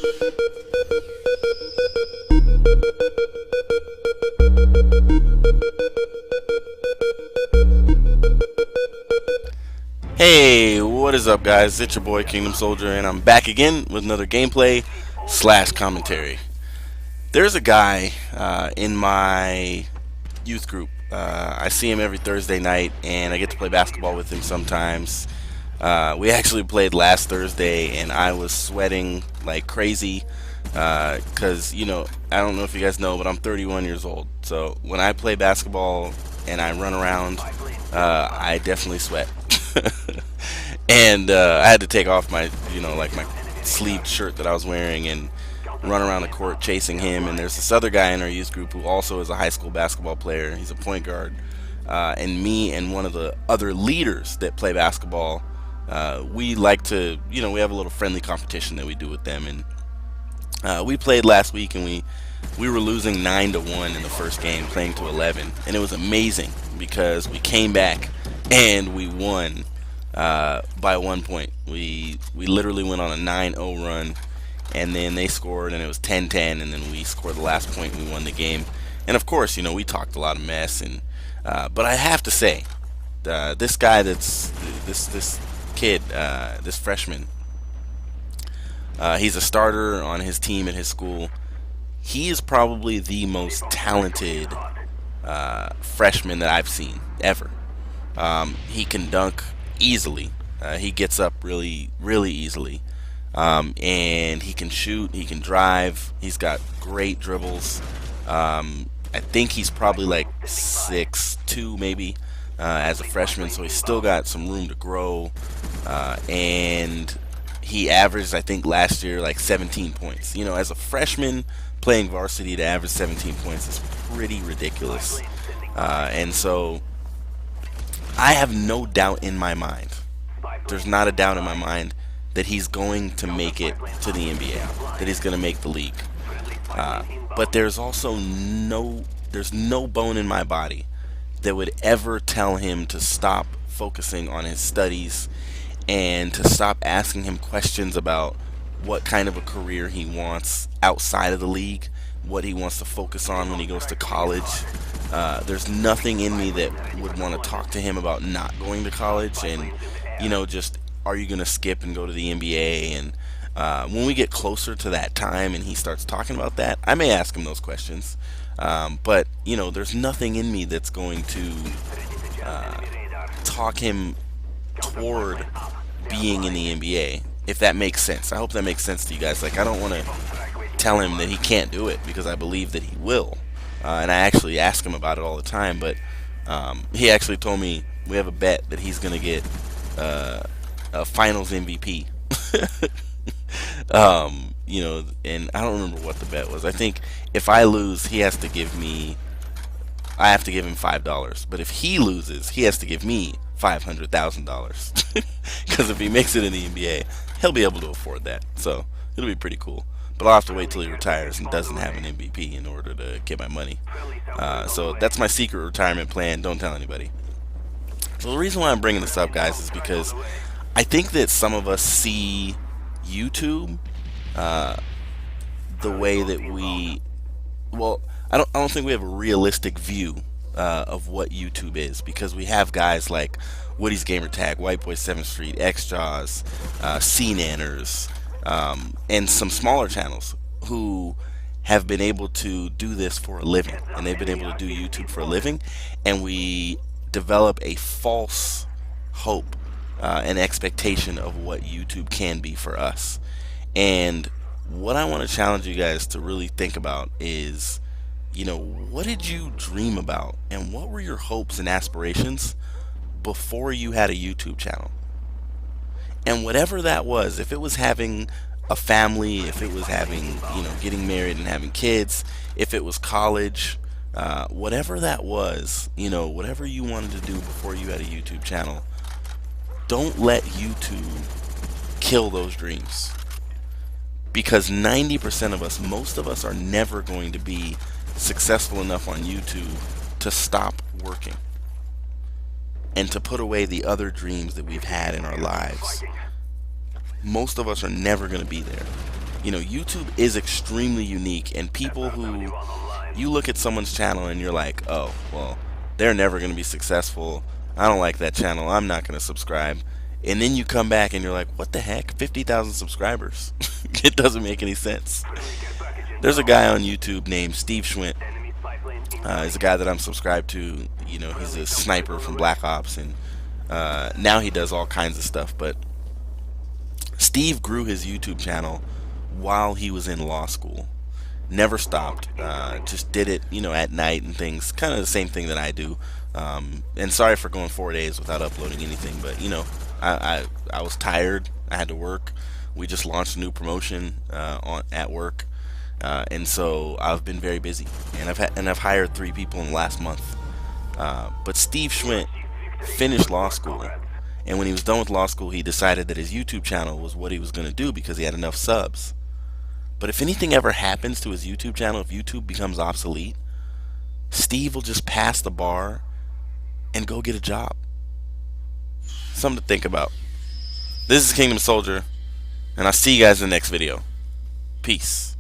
Hey, what is up, guys? It's your boy Kingdom Soldier, and I'm back again with another gameplay slash commentary. There's a guy in my youth group. I see him every Thursday night, and I get to play basketball with him sometimes. We actually played last Thursday, and I was sweating like crazy because, you know, I don't know if you guys know, but I'm 31 years old. So when I play basketball and I run around, I definitely sweat. And I had to take off my, like my sleeved shirt that I was wearing and run around the court chasing him. And there's this other guy in our youth group who also is a high school basketball player. He's a point guard. And me and one of the other leaders that play basketball, we like to, we have a little friendly competition that we do with them. And we played last week, and we were losing 9-1 in the first game, playing to 11. And it was amazing because we came back and we won by 1 point. We literally went on a 9-0 run, and then they scored, and it was 10-10, and then we scored the last point, and we won the game. And of course, we talked a lot of mess, and but I have to say, this guy that's this kid, this freshman, he's a starter on his team at his school. He is probably the most talented freshman that I've seen ever. He can dunk easily. He gets up really, really easily. And he can shoot. He can drive. He's got great dribbles. I think he's probably like 6'2", maybe, as a freshman. So he's still got some room to grow. And he averaged, I think, last year like 17 points. As a freshman playing varsity, to average 17 points is pretty ridiculous. And so I have no doubt in my mind, there's not a doubt in my mind, that he's going to make it to the NBA, that he's going to make the league. But there's also there's no bone in my body that would ever tell him to stop focusing on his studies and to stop asking him questions about what kind of a career he wants outside of the league, what he wants to focus on when he goes to college. There's nothing in me that would want to talk to him about not going to college and, just, are you going to skip and go to the NBA? And when we get closer to that time and he starts talking about that, I may ask him those questions. But, there's nothing in me that's going to talk him toward being in the NBA, if that makes sense. I hope that makes sense to you guys. Like, I don't want to tell him that he can't do it, because I believe that he will. And I actually ask him about it all the time, but he actually told me we have a bet that he's going to get a finals MVP. And I don't remember what the bet was. I think if I lose, I have to give him $5. But if he loses, he has to give me $500,000. Because if he makes it in the NBA, he'll be able to afford that. So it'll be pretty cool. But I'll have to wait till he retires and doesn't have an MVP in order to get my money. So that's my secret retirement plan. Don't tell anybody. So the reason why I'm bringing this up, guys, is because I think that some of us see YouTube the way that I don't think we have a realistic view of what YouTube is, because we have guys like Woody's Gamertag, White Boy 7th Street, XJaws, CNanners, and some smaller channels who have been able to do this for a living, and they've been able to do YouTube for a living, and we develop a false hope and expectation of what YouTube can be for us. And what I want to challenge you guys to really think about is, what did you dream about, and what were your hopes and aspirations before you had a YouTube channel? And whatever that was, if it was having a family, if it was having, getting married and having kids, if it was college, whatever that was, whatever you wanted to do before you had a YouTube channel, don't let YouTube kill those dreams. Because 90% of us, most of us, are never going to be successful enough on YouTube to stop working and to put away the other dreams that we've had in our lives. Most of us are never going to be there. You know, YouTube is extremely unique, and people who, you look at someone's channel and you're like, oh, well, they're never going to be successful. I don't like that channel. I'm not going to subscribe. And then you come back and you're like, what the heck? 50,000 subscribers. It doesn't make any sense. There's a guy on YouTube named Steve Schwint. He's a guy that I'm subscribed to. You know, he's a sniper from Black Ops, and now he does all kinds of stuff. But Steve grew his YouTube channel while he was in law school. Never stopped. Just did it, you know, at night and things. Kind of the same thing that I do. And sorry for going 4 days without uploading anything, but you know, I was tired. I had to work. We just launched a new promotion at work, and so I've been very busy. And I've hired 3 people in the last month. But Steve Schwint finished law school, and when he was done with law school, he decided that his YouTube channel was what he was going to do because he had enough subs. But if anything ever happens to his YouTube channel, if YouTube becomes obsolete, Steve will just pass the bar and go get a job. Something to think about. This is Kingdom Soldier, and I'll see you guys in the next video. Peace.